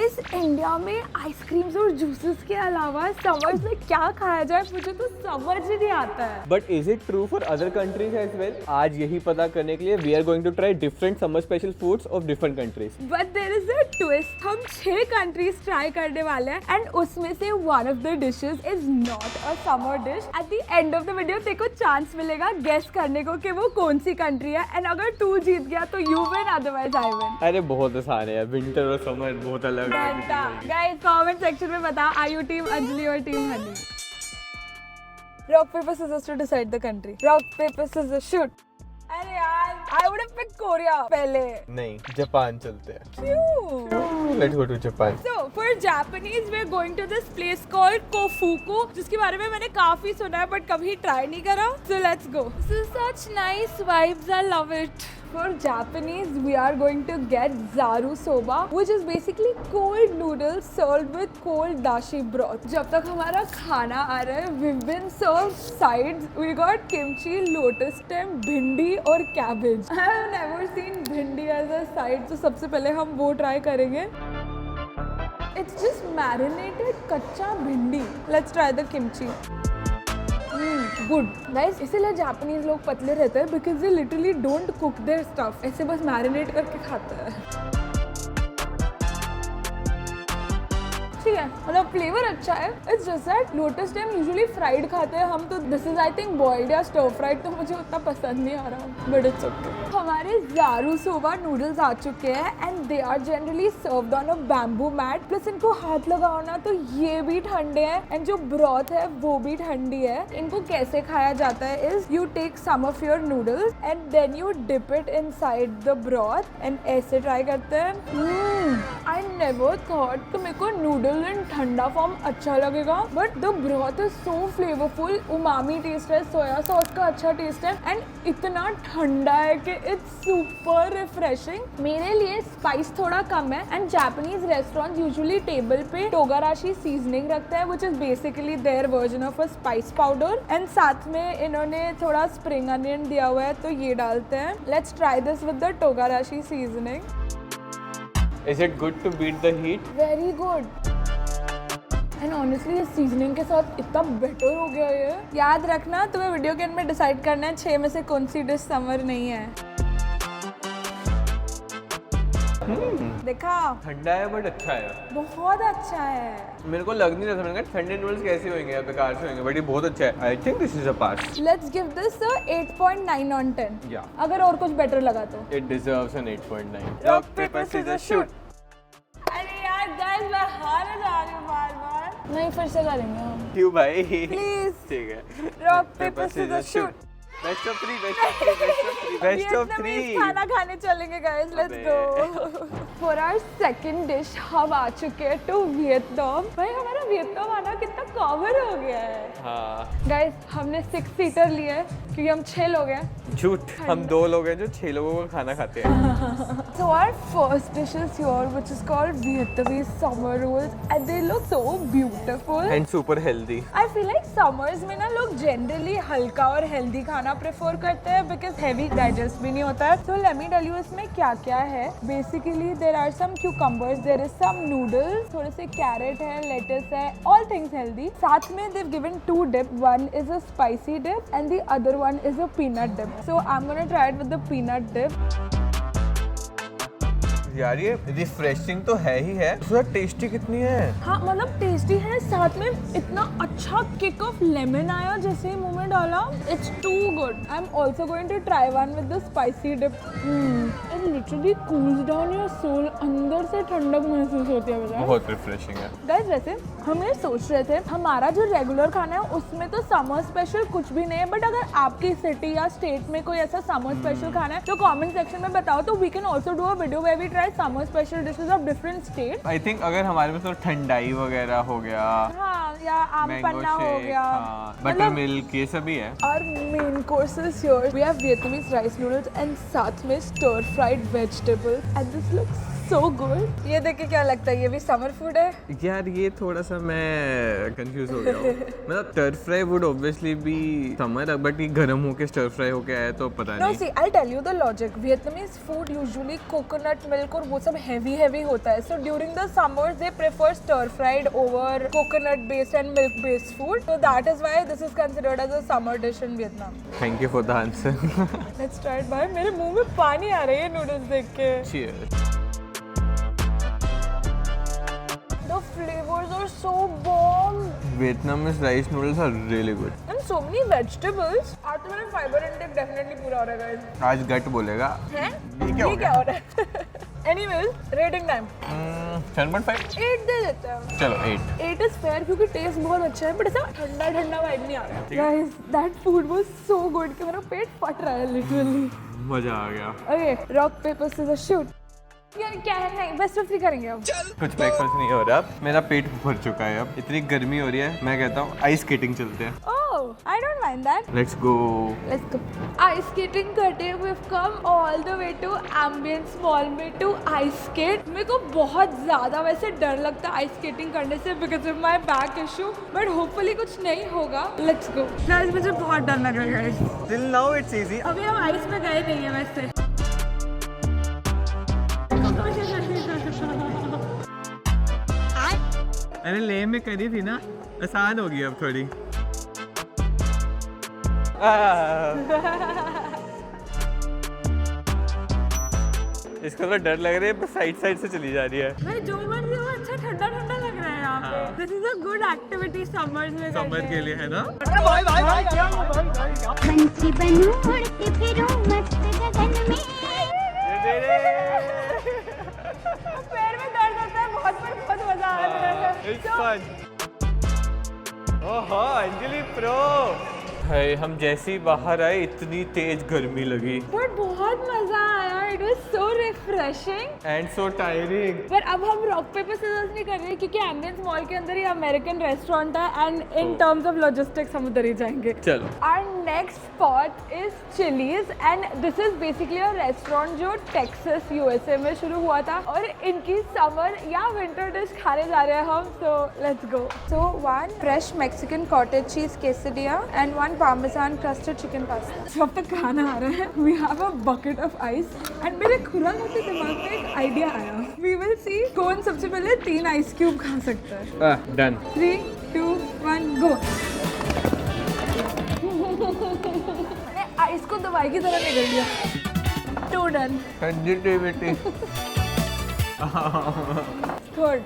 Guys India में ice creams और juices के अलावा समर्स में क्या खाया जाए मुझे तो समझ ही नहीं आता है। But is it true for other countries as well? आज यही पता करने के लिए we are going to try different summer special foods of different countries. But there is a twist, हम 6 कंट्रीज ट्राई करने वाले हैं एंड उसमें से one of the dishes is not a summer dish. At the end of the video तेरे को chance मिलेगा guess करने को कि वो कौन सी कंट्री है एंड अगर तू जीत गया तो you win, otherwise I win. अरे बहुत आसान है, विंटर और समर बहुत अलग है। गाइस कमेंट सेक्शन में बता, आर यू टीम अंजलि और team Honey? Rock paper scissors to decide the country. Rock paper scissors shoot. अरे यार I would have picked Korea पहले। नहीं, जापान चलते हैं। क्यों? Let's go to Japan. So for Japanese we are going to this place called Kofuku, जिसके बारे में मैंने काफी सुना है बट कभी ट्राई नहीं करा। So let's go. This is such nice vibes, I love it. For Japanese we are going to get zaru soba, which is basically cold noodles served with cold dashi broth. जब तक हमारा खाना आ रहा है we've been served sides. We got kimchi, lotus stem, भिंडी और cabbage. I have never seen भिंडी as a side. तो सबसे पहले हम वो ट्राई करेंगे। It's just marinated कच्चा भिंडी. Let's try the kimchi. Good guys, इसीलिए जापानीज लोग पतले रहते हैं because they literally don't cook their stuff, ऐसे बस मैरिनेट करके खाते हैं। ठीक है, मतलब फ्लेवर अच्छा है। It's just that lotus stem usually fried खाते हैं हम, तो this is I think boiled या स्टर फ्राइड, तो मुझे उतना पसंद नहीं आ रहा बट इट्स ओके। हमारे जारू सोबा नूडल्स आ चुके हैं and they are generally served on a bamboo mat, plus इनको हाथ लगाओ ना तो ये भी ठंडे हैं एंड जो ब्रॉथ है वो भी ठंडी है। इनको कैसे खाया जाता है is you take some of your noodles and then you dip it inside the broth and ऐसे ट्राई करते हैं। आई नेवर थॉट कि मेरे को नूडल इन ठंडा फॉर्म अच्छा लगेगा, but the broth is so flavourful, umami taste है, सोया सॉस का अच्छा टेस्ट है एंड इतना ठंडा है कि इट्स सुपर रिफ्रेशिंग। मेरे लिए स्पाइस थोड़ा कम है and Japanese restaurants usually table पे टोगाराशी सीजनिंग रखते हैं which is basically their version of a spice powder and साथ में इन्होंने थोड़ा स्प्रिंग अनियन दिया हुआ है तो ये डालते हैं। Let's try this with the togarashi seasoning. Is it good to beat the heat? Very good and honestly इस सीजनिंग के साथ इतना बेटर हो गया ये। याद रखना तुम्हें वीडियो के एंड में डिसाइड करना है 6 में से कौन सी डिश समर नहीं है। देखा, ठंडा है बट अच्छा है, बहुत अच्छा है। मेरे को लग नहीं रहा था, मैंने कहा ठंडे नूडल्स कैसे होंगे या बेकार से होंगे, बट ये बहुत अच्छा है। I think this is a pass. Let's give this 8.9 on 10। Yeah. अगर और कुछ बेटर लगा तो It deserves an 8.9. Rock, paper, scissors, shoot. अरे यार गाइस मैं हार जा रही हूँ बार-बार। नहीं, फिर से करेंगे हम। क्यों भाई? प्लीज। ठीक है। Rock paper scissors shoot. Best of 3, best of 3, best of 3, best of 3। खाना खाने चलेंगे guys, let's go. For our second dish हम आ चुके हैं टू वियतनाम। भाई हमारा वियतनाम आना कितना कवर हो गया है। हाँ गाइस हमने 6 सीटर लिए है क्योंकि हम 6 लोग हैं। झूठ, हम 2 लोग हैं जो 6 लोगों का खाना खाते हैं। So our first dish is here which is called Vietnamese summer rolls and they look so beautiful And super healthy. I feel like summers में ना लोग generally हल्का और healthy खाना prefer करते हैं because heavy digest भी नहीं होता है। So let me tell you इसमें क्या क्या है। Basically there are some cucumbers, there is some noodles, थोड़े से carrot है, lettuce है, all things healthy। साथ में they've given 2 dip, one is a spicy dip and the other one is a peanut dip। So I'm gonna try it with the peanut dip। यार ये refreshing तो है ही है, उसका टेस्टी कितनी है। हाँ मतलब टेस्टी है, साथ में इतना अच्छा किक ऑफ लेमन आया जैसे ही मुंह में डाला। It's too good. I am also going to try one with the spicy dip. It literally cools down your soul, अंदर से ठंडक महसूस होती है मुझे। बहुत रिफ्रेशिंग है। गाइस वैसे हम ये सोच रहे थे हमारा जो रेगुलर खाना है उसमें तो समर स्पेशल कुछ भी नहीं है, बट अगर आपकी सिटी या स्टेट में कोई ऐसा समर स्पेशल खाना है तो कमेंट सेक्शन में बताओ, तो we can also do a video where we try summer special dishes of different state. I think अगर हमारे में तो ठंडाई वगैरह हो गया, हाँ, या आम पन्ना हो गया, बटर मिल्क, ये सभी है। और main course is here we have Vietnamese rice noodles and साथ में stir fried vegetables and this looks so good. ये देख के क्या लगता है ये भी समर फूड है? यार ये थोड़ा सा मैं कंफ्यूज हो गया हूँ। मतलब stir fry would obviously be summer, but ये गर्म होके स्टर फ्राई होके आया तो पता No, नहीं। see, I'll tell you the logic. Vietnamese food usually coconut milk और वो सब heavy होता है. So during the summers they prefer stir fried over coconut based and milk based food. So that is why this is considered as a summer dish in Vietnam. Thank you for the answer. Let's try it. भाई मेरे मुंह में पानी आ रही है noodles देख के. Cheers. The flavors are so bomb. Vietnamese rice noodles are really good. And so many vegetables. आज तो मेरा fiber intake definitely पूरा हो रहा है guys. आज गट बोलेगा। हैं? ये क्या हो रहा है? Anyways, rating time. 7.5 8 दे देते हैं. चलो 8। 8 is fair क्योंकि टेस्ट बहुत अच्छा है बट ऐसा ठंडा ठंडा वाइब नहीं आ रहा है. Guys, that food was so good कि मेरा पेट फट रहा है literally. मजा आ गया। Okay, rock paper scissors shoot. यार क्या है नहीं बेस्ट ऑफ 3 करेंगे अब. कुछ ब्रेकफास्ट नहीं हो रहा, मेरा पेट भर चुका है। अब इतनी गर्मी हो रही है, मैं कहता हूँ आइस स्केटिंग चलते हैं। Oh, I don't mind that. Let's go. Let's go. Ice skating करते हुए we've come all the way to Ambience Mall में to ice skate. मेरे को बहुत ज़्यादा वैसे डर लगता है ice skating करने से because of my back issue. But hopefully कुछ नहीं होगा. Let's go. Guys मुझे बहुत डर लग रहा है guys. Till now it's easy। अभी हम आइस में गए नहीं है वैसे. अरे ले में करी थी ना, आसान होगी अब थोड़ी। इसको तो डर लग रहा है, पर साइड से चली जा रही है। भाई जो मर्जी हो अच्छा ठंडा ठंडा लग रहा है यहाँ पे. This is a good activity summers में समर के लिए है ना। पंछी बनूं उड़ के फिरूं मस्त गगन में। पैर में दर्द होता है बहुत पर बहुत मजा आ रहा है. It's fun। ओहो अंजलि प्रो। हाय हम जैसे ही बाहर आए इतनी तेज गर्मी लगी। बट बहुत मजा आया. It was so refreshing. And so tiring। पर अब हम रॉक पेपर सीजर्स नहीं कर रहे क्योंकि एम्बियंस मॉल के अंदर ही अमेरिकन रेस्टोरेंट है and in terms of logistics हम उधर ही जाएंगे. चलो। Our next spot is Chili's and this is basically a restaurant जो टेक्सास यूएसए में शुरू हुआ था और इनकी समर या विंटर डिश खाने जा रहे हैं हम. So let's go. So one fresh Mexican cottage cheese quesadilla and one parmesan crusted chicken pasta. जब तक खाना आ रहा है we have a bucket of ice and मेरे खुराक के दिमाग में एक आइडिया आया. We will see कौन सबसे पहले 3 आइस क्यूब खा सकता है. डन। 3, 2, 1 go. आइस को दवाई की तरह निकल गया. 2 डन. सेंसिटिविटी। थर्ड.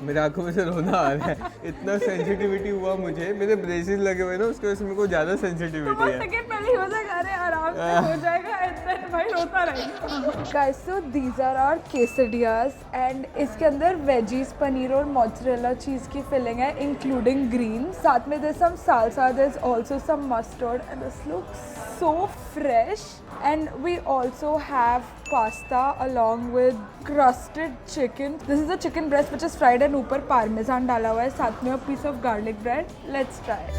मेरे आंखों में से रोना आ रहा है, इतना सेंसिटिविटी हुआ मुझे। मेरे ब्रेसेस लगे हुए ना उसकी वजह से मेरे को ज्यादा सेंसिटिविटी है। सेकंड पहले हो जाएगा. अरे आराम से हो जाएगा. इतना भाई रोता रहेगा. Guys, so these are our quesadillas and इसके अंदर वेजीज पनीर और मोज़रेला चीज की फिलिंग है इंक्लूडिंग ग्रीन. साथ में there's some salsa, there's also some mustard and this looks so fresh. And we also have pasta along with crusted chicken. This is a chicken breast which is fried and ऊपर parmesan डाला हुआ है. साथ में a piece of garlic bread. Let's try it.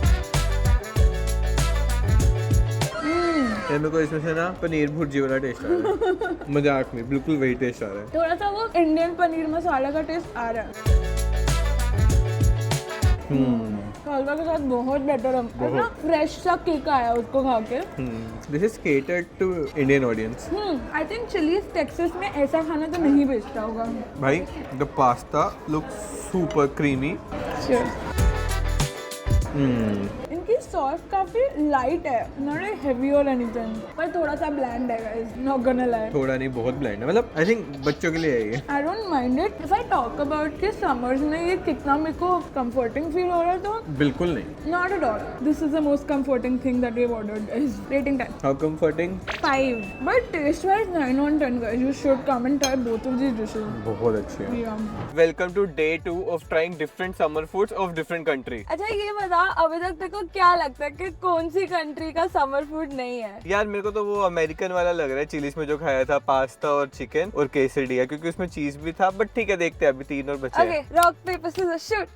ये मेरे को इसमें से ना पनीर भुर्जी वाला टेस्ट आ रहा है। मजाक नहीं, बिल्कुल वही टेस्ट आ रहा है। थोड़ा सा वो इंडियन पनीर मसाला का टेस्ट आ रहा है. हलवा के साथ बहुत बेटर है ना. फ्रेश सा किक आया उसको खा के. This is catered to Indian audience. I think Chili's Texas में ऐसा खाना तो नहीं बेचता होगा. भाई the pasta looks super creamy. इनकी सॉस काफी लाइट है, नॉट हेवी और एनीथिंग, पर थोड़ा सा ब्लैंड है गाइस, नॉट गोना लाई. थोड़ा नहीं बहुत ब्लैंड है, मतलब आई थिंक बच्चों के लिए है ये। I don't mind it. If I talk about कि समर्स में ये कितना मेरे को कंफर्टिंग फील हो रहा है तो बिल्कुल नहीं। Not at all. This is the most comforting thing that we have ordered guys. Rating time. How comforting? 5. But taste wise 9 on 10 guys. You should come and try both of these dishes. बहुत अच्छी है। Yeah. Welcome to day 2 of trying different summer foods of different country. अच्छा ये बता, अभी तक तेरे को क्या लगता है कि कौन सी कंट्री का समर फूड नहीं है? यार मेरे को तो वो अमेरिकन वाला लग रहा है, चिलीज में जो खाया था, पास्ता और चिकन और केसरिया, क्योंकि उसमें चीज भी था। बट ठीक है, देखते हैं, अभी 3 और बचे हैं। Okay, rock paper scissors shoot.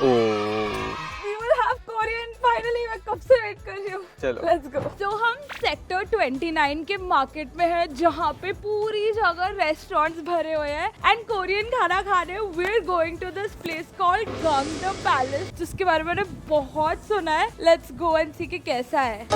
Oh We will have Korean finally मैं कब से वेट कर रही हूँ. चलो. Let's go. तो हम सेक्टर 29 के मार्केट में है जहाँ पे पूरी जगह रेस्टोरेंट्स भरे हुए हैं एंड कोरियन खाना खाने we are going to this place called Gangnam Palace जिसके बारे में मैंने बहुत सुना है. लेट्स गो एंड सी कि कैसा है.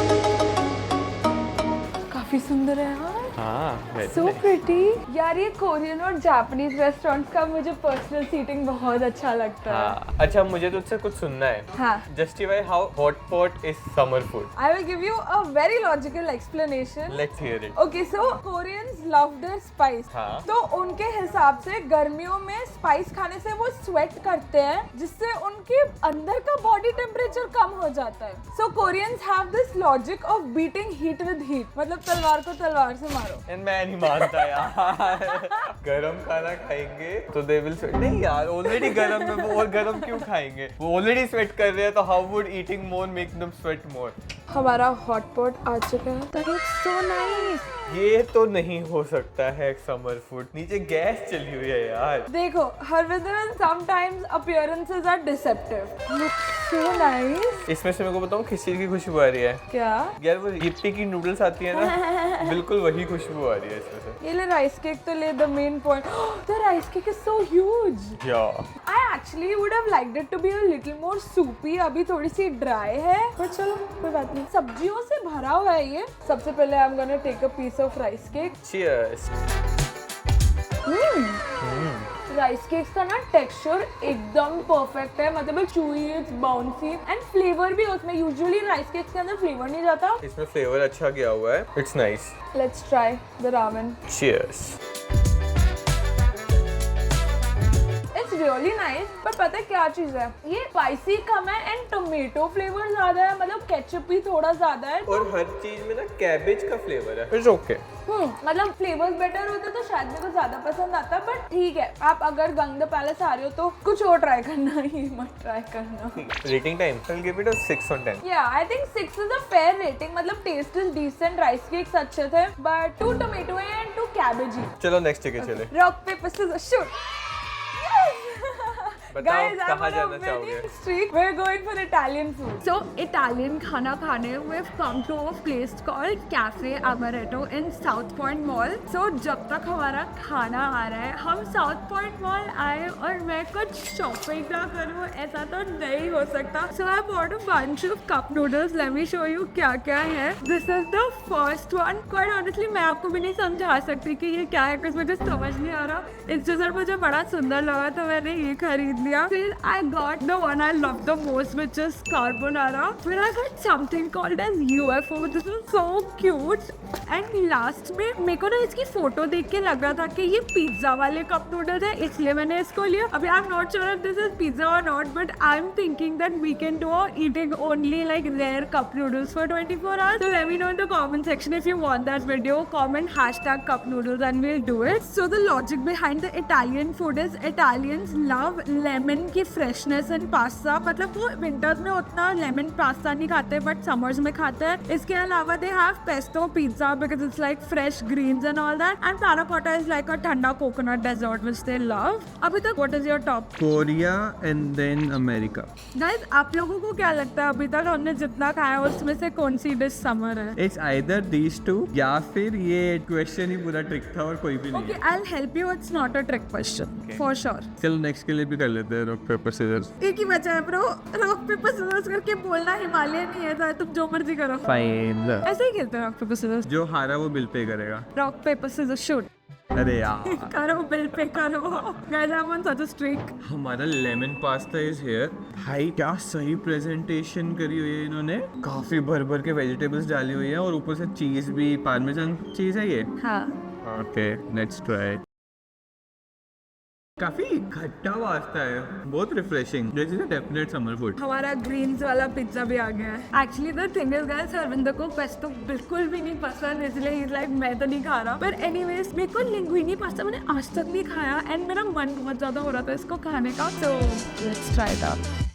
काफी सुंदर है यार. हाँ, सो प्रिटी. यार ये कोरियन और जापानीज रेस्टोरेंट्स का मुझे पर्सनल सीटिंग बहुत अच्छा लगता है. हाँ. अच्छा, मुझे तुझसे कुछ सुनना है. हाँ. Justify how hot pot is summer food. I will give you a very logical explanation. Let's hear it. Okay, so Koreans love their spice. हाँ. तो उनके हिसाब से गर्मियों में स्पाइस खाने से वो स्वेट करते हैं जिससे उनके अंदर का बॉडी टेम्परेचर कम हो जाता है. So Koreans have this logic of beating heat with heat. मतलब तलवार को तलवार से मारो. And मैं नहीं मानता यार. गरम खाना खाएंगे तो they will sweat. नहीं यार, ऑलरेडी गरम में वो और गरम क्यों खाएंगे? वो ऑलरेडी स्वेट कर रहे हैं तो how would eating more make them sweat more? हमारा हॉट पॉट आ चुका है. That looks so nice. ये तो नहीं हो सकता है समर फूड. नीचे गैस चली हुई है यार. देखो Harvinder sometimes appearances are deceptive. Looks so nice. इसमें से मेरे को बताऊं किस चीज की खुशबू आ रही है? क्या? यार वो yippee की नूडल्स आती है ना, बिल्कुल वही खुशबू आ रही है इसमें से. ये ले राइस केक तो ले. The main point. The rice cake is so huge. Yeah. I actually would have liked it to be a little more soupy. अभी थोड़ी सी dry है पर चलो कोई बात नहीं. सब्जियों से भरा हुआ है ये. सबसे पहले I'm gonna take a piece of rice cake. Cheers. Rice cakes का ना टेक्सचर एकदम परफेक्ट है. मतलब chewy, it's bouncy and flavour भी उसमें. यूजुअली राइस केक्स के अंदर फ्लेवर नहीं जाता. इसमें फ्लेवर अच्छा गया हुआ है. It's nice. Let's try the ramen. Cheers. It's really nice. पर पता है क्या चीज है, ये स्पाइसी कम है एंड टोमेटो फ्लेवर ज्यादा है. मतलब केचप भी थोड़ा ज्यादा है. और हर चीज में ना कैबेज का फ्लेवर है. It's okay. मतलब फ्लेवर्स बेटर होते तो शायद मेरे को ज्यादा पसंद आता. बट ठीक है, आप अगर गंगडम पैलेस आ रहे हो तो कुछ और ट्राई करना, ये मत ट्राई करना. Rating time. I'll give it a 6 on 10. या I think 6 is a fair rating. मतलब taste is decent. Rice cakes अच्छे थे बट 2 टोमेटो एंड 2 कैबेजी. चलो नेक्स्ट जगह चले. Rock paper scissor shoot. बताओ Guys, I'm कहाँ on a जाना winning चाहोगे? streak. We're going for Italian food. So Italian खाना खाने we've come to a place called Cafe Amaretto in South Point Mall. So जब तक हमारा खाना आ रहा है हम South Point Mall आए और मैं कुछ शॉपिंग ना करूँ ऐसा तो नहीं हो सकता. So I bought a bunch of cup noodles. Let me show you क्या क्या है. This is the first one. Quite honestly मैं आपको भी नहीं समझा सकती कि ये क्या है कुछ मुझे समझ नहीं आ रहा. इस जो सर मुझे बड़ा सुंदर लगा तो मैंने ये खरीद लिया. Then I got the one I love the most, which is carbonara. Then I got something called as UFO. This is so cute. And last में मेरे को ना इसकी फोटो देख के लग रहा था कि ये पिज्जा वाले कप नूडल्स है, इसलिए मैंने इसको लिया. अभी I'm not sure if this is pizza or not, but I'm thinking that we can do eating only like rare cup noodles for 24 hours. So let me know in the comment section if you want that video. Comment hashtag cup noodles and we'll do it. So the logic behind the Italian food is Italians love lemon की freshness and pasta. मतलब वो winters में उतना lemon pasta नहीं खाते but summers में खाते हैं. इसके अलावा they have pesto pizza because it's like fresh greens and all that. And panna cotta is like a ठंडा coconut dessert which they love. अभी तक what is your top? Korea and then America. Guys आप लोगों को क्या लगता है अभी तक हमने जितना खाया उसमें से कौन सी डिश समर है? इट्स आइदर दीज टू या फिर ये क्वेश्चन ही पूरा ट्रिक था और कोई भी नहीं. Okay I will help you. It's not a trick question for sure. चलो नेक्स्ट के लिए भी कर लेते हैं. Rock paper scissors. एक ही बचा है ब्रो. रॉक पेपर सीजर्स करके बोलना हिमालय नहीं है. तुम जो मर्जी करो. फाइन. ऐसे ही खेलते हैं रॉक पेपर सीजर्स. जो हारा वो बिल पे करेगा. Rock paper scissors shoot. अरे यार. करो बिल पे करो. Guys I am on such a streak. हमारा लेमन पास्ता इज हियर. भाई क्या सही प्रेजेंटेशन करी हुई है इन्होंने. काफी भर भर के वेजिटेबल्स डाली हुई है और ऊपर से चीज भी. पार्मेजान चीज है ये. हाँ. Okay let's try. काफी खट्टा पास्ता है. बहुत refreshing. This is a definite summer food. हमारा ग्रीन्स वाला पिज्जा भी आ गया है. Actually the thing is guys Arvind को पेस्टो बिल्कुल भी नहीं पसंद इसलिए ही लाइक मैं तो नहीं खा रहा. पर एनीवेज मेरे को लिंगुइनी पास्ता मैंने आज तक नहीं खाया एंड मेरा मन बहुत ज्यादा हो रहा था इसको खाने का. So let's try that.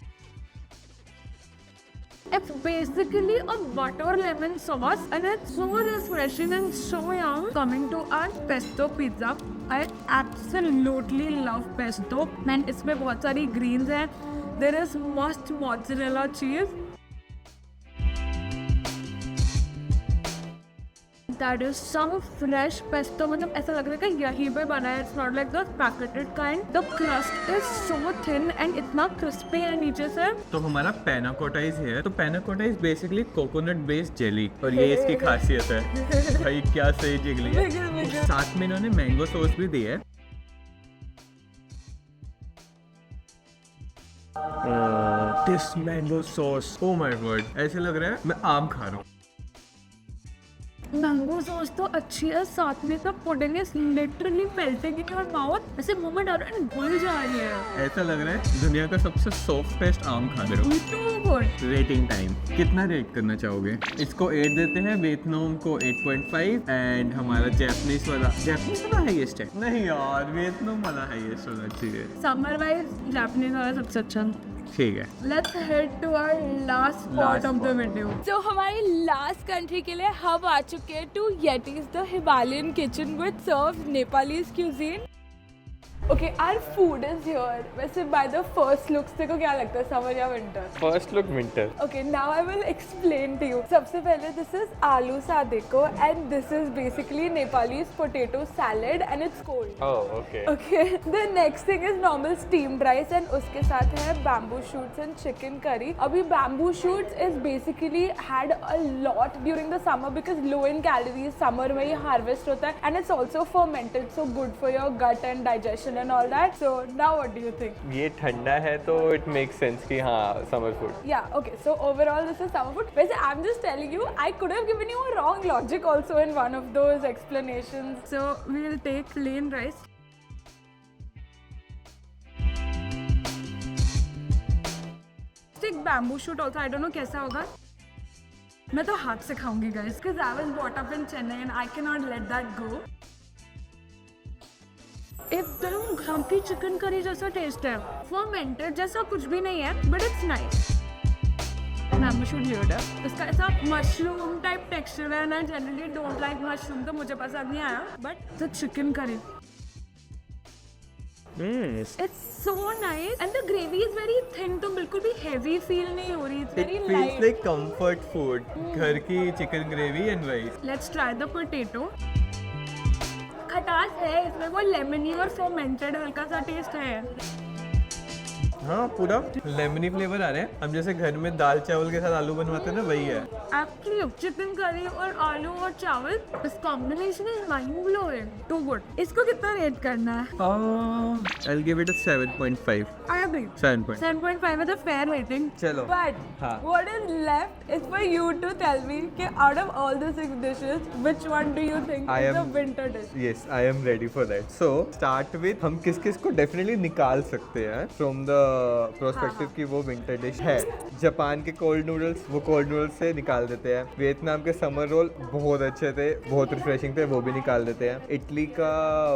It's basically a butter lemon sauce and it's so refreshing and so yum. Coming to our pesto pizza, I absolutely love pesto. And इसमें बहुत सारी greens हैं. There is must mozzarella cheese. That is some fresh pesto, मतलब ऐसा लग रहा है कि यहीं पे बना है. It's not like the packeted kind. The crust is so thin and इतना क्रिस्पी है नीचे से. तो हमारा पैना कोटा है. तो panna cotta is basically coconut based jelly और ये इसकी खासियत है. भाई क्या सही जिगली है. साथ में इन्होंने मैंगो सॉस भी दी है. This mango sauce, oh my God, ऐसे लग रहा है मैं आम खा रहा हूँ. मैंगो सॉस तो अच्छी है, साथ में सब pudding is literally melting in your mouth. ऐसे मुंह में डाल रहे हैं घुल जा रही है. ऐसा लग रहा है दुनिया का सबसे सॉफ्टेस्ट आम खा रहे हो. Too good. रेटिंग टाइम कितना रेट करना चाहोगे? इसको 8 देते हैं, वियतनाम को 8.5 एंड हमारा जैपनीज वाला हाईएस्ट है. नहीं यार, वियतनाम वाला हाईएस्ट होना चाहिए. समर वाइज जापानीज वाला सबसे अच्छा. ठीक है, Let's head to our last spot of the video. So हमारी last country के लिए हम आ चुके हैं to Yeti's the Himalayan kitchen which serves Nepalese cuisine. Okay, our food is here. वैसे by the first looks देखो क्या लगता है, summer या winter? First look winter. Okay, now I will explain to you. सबसे पहले this is aloo sadeko and this is basically Nepalese potato salad and it's cold. Oh, okay. Okay, the next thing is normal steamed rice and उसके साथ है bamboo shoots and chicken curry. अभी bamboo shoots is basically had a lot during the summer because low in calories, summer में ये harvest होता है and it's also fermented, so good for your gut and digestion and all that. So now what do you think? ये ठंडा है तो it makes sense कि हाँ summer food. Yeah, okay, so overall this is summer food. वैसे I'm just telling you, I could have given you a wrong logic also in one of those explanations. So we'll take plain rice. Take bamboo shoot also, I don't know कैसा होगा. मैं तो हाथ से खाऊंगी guys, because I was brought up in Chennai and I cannot let that go. एकदम घर की चिकन करी जैसा टेस्ट है. फर्मेंटेड जैसा कुछ भी नहीं है, but it's nice. Mango shoot weird है. इसका ऐसा मशरूम टाइप टेक्सचर है ना. जनरली डोंट लाइक मशरूम तो मुझे पसंद नहीं आया, but the chicken curry it's so nice and the gravy is very thin, तो बिल्कुल भी हेवी फील नहीं हो रही. It's very light. like comfort food. घर की chicken gravy and rice. Let's try the potato. खटास है इसमें, वो लेमनी और फर्मेंटेड हल्का सा टेस्ट है. हाँ, पूरा लेमनी फ्लेवर आ रहा है. हम जैसे घर में दाल चावल के साथ आलू बनवाते हैं ना, वही है. एक्चुअली चिकन करी और आलू और चावल, इस combination is mind blowing. Too good. इसको कितना रेट करना है? I'll give it a 7.5. I agree. 7.5 is a fair rating. चलो. But हाँ. what is left is for you to tell me कि out of all the 6 dishes, which one do you think I is the am- winter dish? Yes, I am ready for that. So start with हम किस किस को definitely निकाल सकते हैं from the perspective कि वो विंटर डिश है. जापान के कोल्ड नूडल्स, वो कोल्ड नूडल्स से निकाल देते हैं. वियतनाम के समर रोल बहुत अच्छे थे, बहुत रिफ्रेशिंग थे, वो भी निकाल देते हैं. इटली का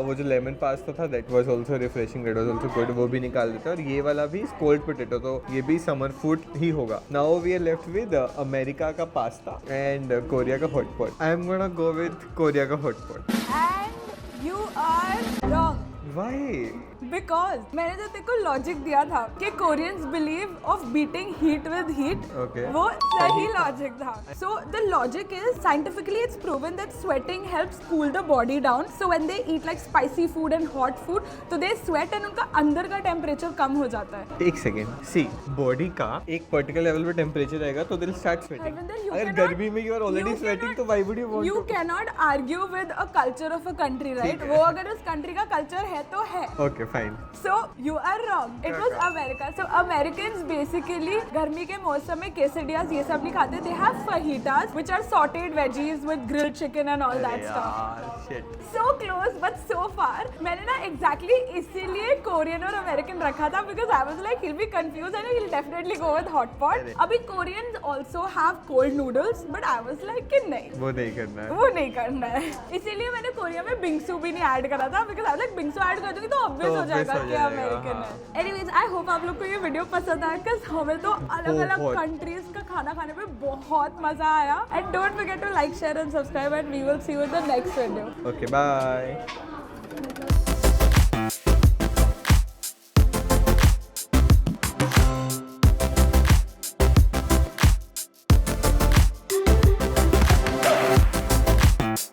वो जो लेमन पास्ता था, that was also refreshing, that was also good, वो भी निकाल देते हैं. और ये वाला भी कोल्ड पोटैटो, तो ये भी समर फूड ही होगा. Now we are left with America का पास्ता एंड कोरिया का hot pot. I am gonna go with Korea का hot pot. And you are wrong. Why? Because मैंने जो तेरे को लॉजिक दिया था कि Koreans believe of beating heat with heat, Okay. वो सही लॉजिक था. So the logic is scientifically it's proven that sweating helps cool the body down. So when they eat like spicy food and hot food, तो दे sweat and उनका अंदर का temperature कम हो जाता है. एक सेकेंड. सी, बॉडी का एक पर्टिकुलर लेवल पे टेम्परेचर रहेगा तो दिल स्टार्ट स्वेटिंग. Harvinder, you अगर cannot- गर्मी में you are already you sweating cannot- तो why would you want You cannot argue with a culture of a country, right? ठीक है. वो अगर उस कंट्री का कल्चर है तो है. Okay fine. So you are wrong. It was America. So Americans basically गर्मी के मौसम में quesadillas ये सब नहीं खाते. They have fajitas, which are sautéed veggies with grilled chicken and all that stuff. Shit. So close but so far. मैंने ना exactly इसीलिए Korean और American रखा था because I was like he'll be confused and he'll definitely go with hot pot. अभी Koreans also have cold noodles, but I was like कि नहीं. वो नहीं करना है. वो नहीं करना है. इसीलिए मैंने कोरिया में बिंगसू भी नहीं ऐड करा था because I was like bingsu add कर दूंगी तो ऑब्वियस हो जाएगा कि अमेरिकन है. एनीवेज, आई होप आप लोग को ये वीडियो पसंद आया because हमें तो अलग अलग बहुत. कंट्रीज का खाना खाने में बहुत मजा आया. And don't forget to like, share and subscribe and we will see you in the next video. Okay bye.